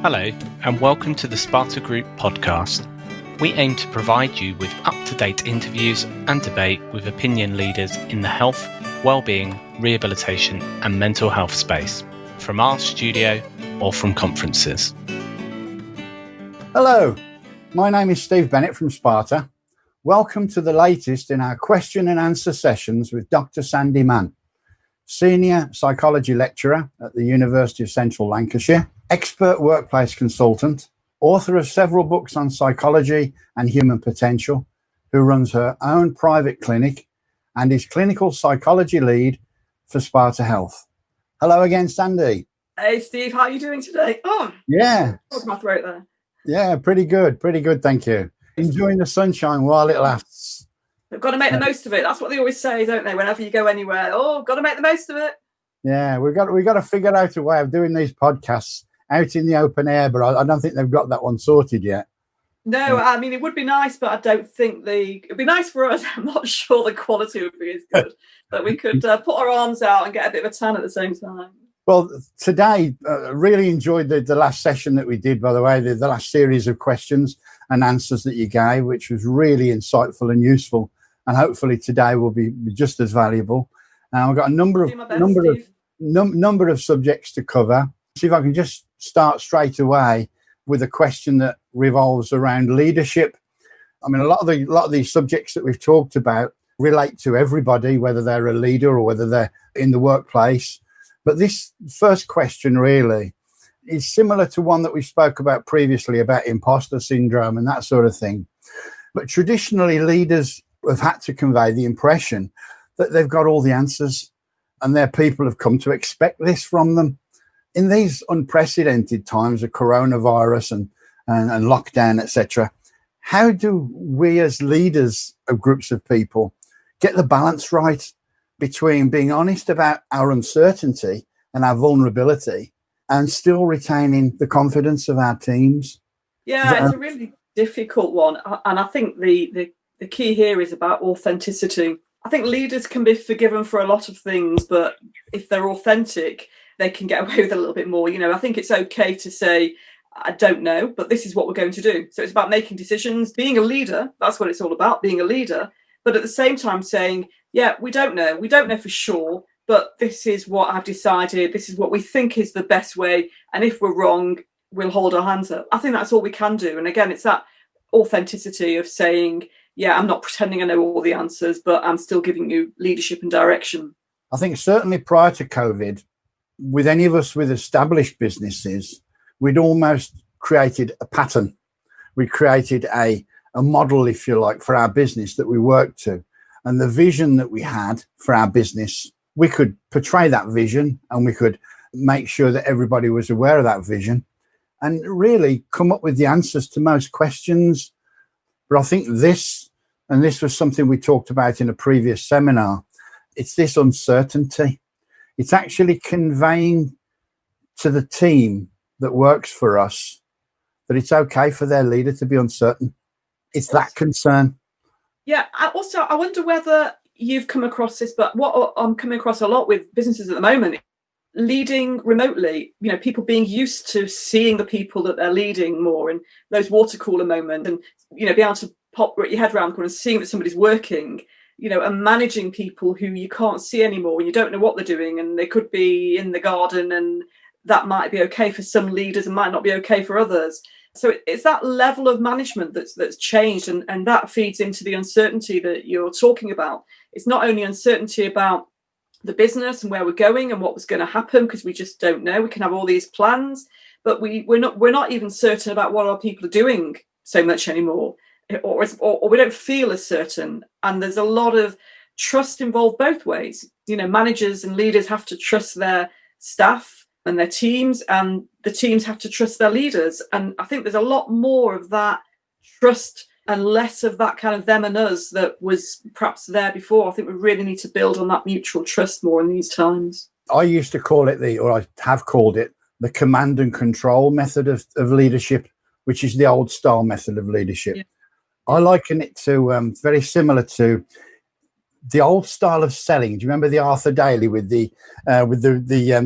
Hello, and welcome to the Sparta Group podcast. We aim to provide you with up-to-date interviews and debate with opinion leaders in the health, well-being, rehabilitation and mental health space, from our studio or from conferences. Hello, my name is Steve Bennett from Sparta. Welcome to the latest in our question and answer sessions with Dr. Sandi Mann, Senior Psychology Lecturer at the University of Central Lancashire, expert workplace consultant, author of several books on psychology and human potential, who runs her own private clinic and is clinical psychology lead for Sparta Health. Hello again, Sandi. Hey, Steve, how are you doing today? Yeah. What's my throat there? Yeah, pretty good, thank you. Enjoying the sunshine while it lasts. We've got to make the most of it. That's what they always say, don't they? Whenever you go anywhere, got to make the most of it. Yeah, we've got to figure out a way of doing these podcasts out in the open air, but I don't think they've got that one sorted yet. No, I mean, it would be nice, but I don't think it'd be nice for us. I'm not sure the quality would be as good, but we could put our arms out and get a bit of a tan at the same time. Well, today, really enjoyed the last session that we did, by the way, the last series of questions and answers that you gave, which was really insightful and useful. And hopefully today will be just as valuable. We've got a number of subjects to cover. See if I can just start straight away with a question that revolves around leadership. I mean, a lot of these subjects that we've talked about relate to everybody, whether they're a leader or whether they're in the workplace. But this first question really is similar to one that we spoke about previously about imposter syndrome and that sort of thing. But traditionally, leaders have had to convey the impression that they've got all the answers and their people have come to expect this from them. In these unprecedented times of coronavirus and lockdown, etc., how do we as leaders of groups of people get the balance right between being honest about our uncertainty and our vulnerability and still retaining the confidence of our teams? Yeah, it's a really difficult one. And I think the key here is about authenticity. I think leaders can be forgiven for a lot of things, but if they're authentic, they can get away with a little bit more. I think it's okay to say, I don't know, but this is what we're going to do. So it's about making decisions, being a leader. That's what it's all about, being a leader. But at the same time saying, yeah, we don't know for sure, but this is what I've decided. This is what we think is the best way. And if we're wrong, we'll hold our hands up. I think that's all we can do. And again, it's that authenticity of saying, yeah, I'm not pretending I know all the answers, but I'm still giving you leadership and direction. I think certainly prior to COVID, with any of us with established businesses, we'd almost created a pattern. We created a model, if you like, for our business that we worked to. And the vision that we had for our business, we could portray that vision and we could make sure that everybody was aware of that vision and really come up with the answers to most questions. But I think this was something we talked about in a previous seminar, it's this uncertainty. It's actually conveying to the team that works for us that it's okay for their leader to be uncertain. It's that concern. Yeah. I wonder whether you've come across this, but what I'm coming across a lot with businesses at the moment, leading remotely, people being used to seeing the people that they're leading more in those water cooler moments and, be able to pop your head around the corner and seeing that somebody's working, and managing people who you can't see anymore and you don't know what they're doing and they could be in the garden and that might be okay for some leaders and might not be okay for others. So it's that level of management that's changed and that feeds into the uncertainty that you're talking about. It's not only uncertainty about the business and where we're going and what was going to happen because we just don't know. We can have all these plans, but we're not even certain about what our people are doing so much anymore. Or we don't feel as certain. And there's a lot of trust involved both ways. Managers and leaders have to trust their staff and their teams, and the teams have to trust their leaders. And I think there's a lot more of that trust and less of that kind of them and us that was perhaps there before. I think we really need to build on that mutual trust more in these times. I used to call it I have called it the command and control method of leadership, which is the old style method of leadership. Yeah. I liken it to very similar to the old style of selling. Do you remember the Arthur Daly with the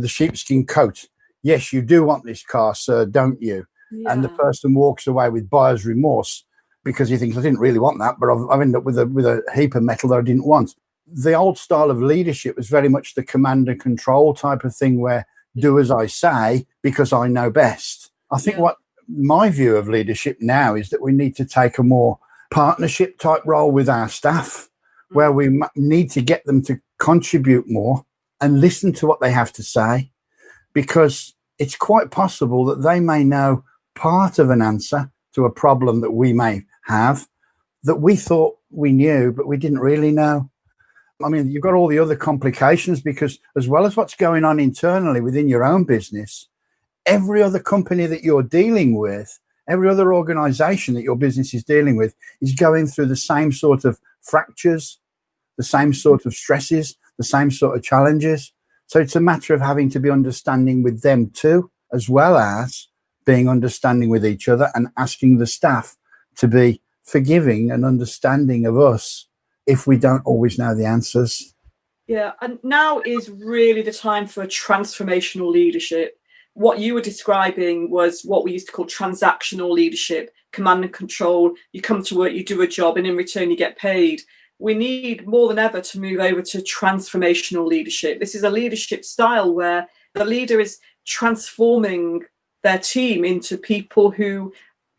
sheepskin coat? yes, you do want this car, sir, don't you? Yeah. And the person walks away with buyer's remorse because he thinks, I didn't really want that, but I've ended up with a heap of metal that I didn't want. The old style of leadership was very much the command and control type of thing, where do as I say because I know best. I think what my view of leadership now is that we need to take a more partnership type role with our staff, where we need to get them to contribute more and listen to what they have to say, because it's quite possible that they may know part of an answer to a problem that we may have that we thought we knew, but we didn't really know. I mean, you've got all the other complications, because as well as what's going on internally within your own business, every other company that you're dealing with, every other organization that your business is dealing with is going through the same sort of fractures, the same sort of stresses, the same sort of challenges. So it's a matter of having to be understanding with them too, as well as being understanding with each other, and asking the staff to be forgiving and understanding of us if we don't always know the answers. Yeah, and now is really the time for transformational leadership. What you were describing was what we used to call transactional leadership, command and control. You come to work, you do a job, and in return you get paid. We need more than ever to move over to transformational leadership. This is a leadership style where the leader is transforming their team into people who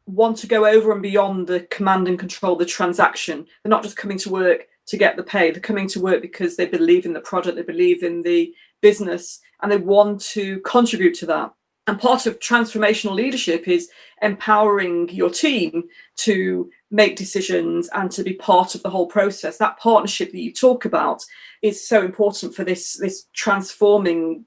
want to go over and beyond the command and control, the transaction. They're not just coming to work to get the pay. They're coming to work because they believe in the product, they believe in the business, and they want to contribute to that. And part of transformational leadership is empowering your team to make decisions and to be part of the whole process. That partnership that you talk about is so important for this transforming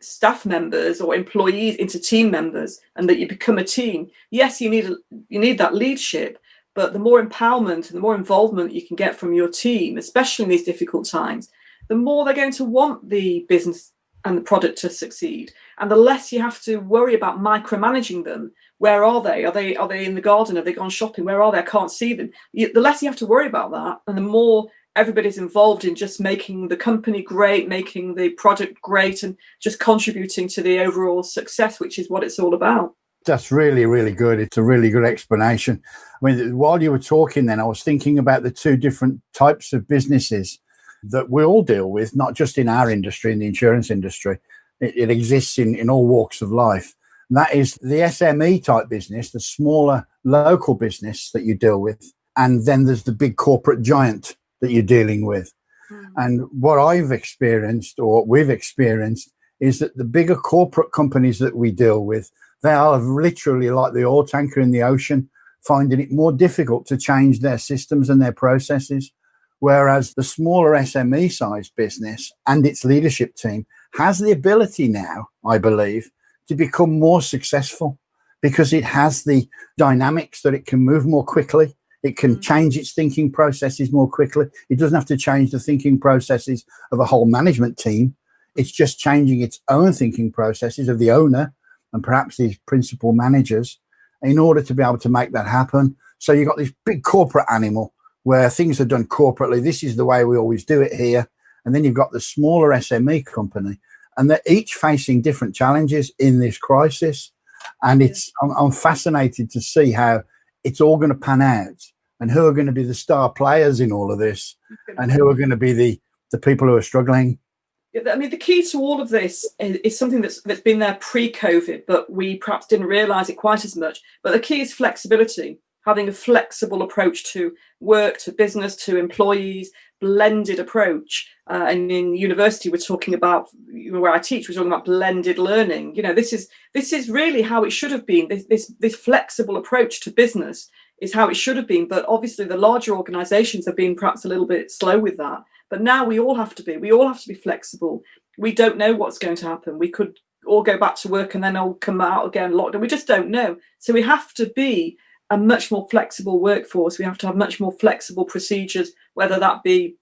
staff members or employees into team members, and that you become a team. Yes, you need that leadership, but the more empowerment and the more involvement you can get from your team, especially in these difficult times, the more they're going to want the business and the product to succeed, and the less you have to worry about micromanaging them. Where are they? Are they in the garden? Have they gone shopping? Where are they? I can't see them. The less you have to worry about that, and the more everybody's involved in just making the company great, making the product great, and just contributing to the overall success, which is what it's all about. That's really, really good. It's a really good explanation. I mean, while you were talking then, I was thinking about the two different types of businesses that we all deal with, not just in our industry, in the insurance industry. It exists in all walks of life. And that is the SME type business, the smaller local business that you deal with. And then there's the big corporate giant that you're dealing with. And what I've experienced, or what we've experienced, is that the bigger corporate companies that we deal with, they are literally like the oil tanker in the ocean, finding it more difficult to change their systems and their processes. Whereas the smaller SME sized business and its leadership team has the ability now, I believe, to become more successful, because it has the dynamics that it can move more quickly. It can change its thinking processes more quickly. It doesn't have to change the thinking processes of a whole management team. It's just changing its own thinking processes of the owner and perhaps these principal managers in order to be able to make that happen. So you've got this big corporate animal where things are done corporately. This is the way we always do it here. And then you've got the smaller SME company, and they're each facing different challenges in this crisis. And I'm fascinated to see how it's all going to pan out, and who are going to be the star players in all of this, and who are going to be the people who are struggling. I mean, the key to all of this is something that's been there pre-COVID, but we perhaps didn't realise it quite as much. But the key is flexibility, having a flexible approach to work, to business, to employees, blended approach. And in university, we're talking about, where I teach, we're talking about blended learning. This is really how it should have been. This flexible approach to business is how it should have been. But obviously, the larger organisations have been perhaps a little bit slow with that. But now we all have to be flexible. We don't know what's going to happen. We could all go back to work and then all come out again locked down. We just don't know. So we have to be a much more flexible workforce. We have to have much more flexible procedures, whether that be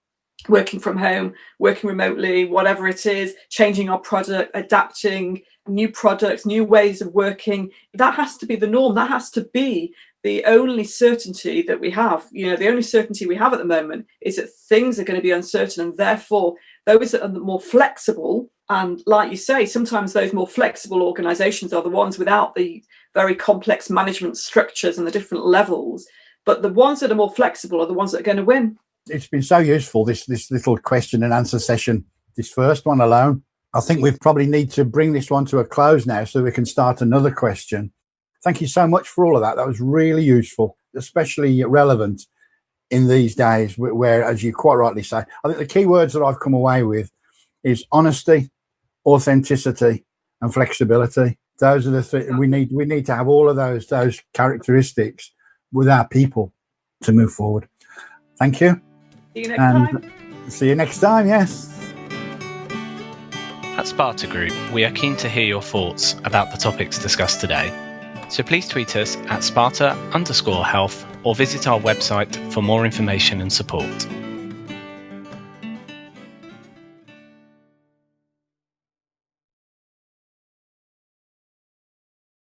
working from home, working remotely, whatever it is, changing our product, adapting new products, new ways of working. That has to be the norm. That has to be the only certainty that we have. The only certainty we have at the moment is that things are going to be uncertain, and therefore those that are more flexible, and like you say, sometimes those more flexible organizations are the ones without the very complex management structures and the different levels, but the ones that are more flexible are the ones that are going to win. It's been so useful, this little question and answer session, this first one alone. I think we probably need to bring this one to a close now so we can start another question. Thank you so much for all of that. That was really useful, especially relevant in these days where, as you quite rightly say, I think the key words that I've come away with is honesty, authenticity, and flexibility. Those are the three. We need to have all of those characteristics with our people to move forward. Thank you. See you next time. See you next time, yes. At Sparta Group, we are keen to hear your thoughts about the topics discussed today. So please tweet us at Sparta_health or visit our website for more information and support.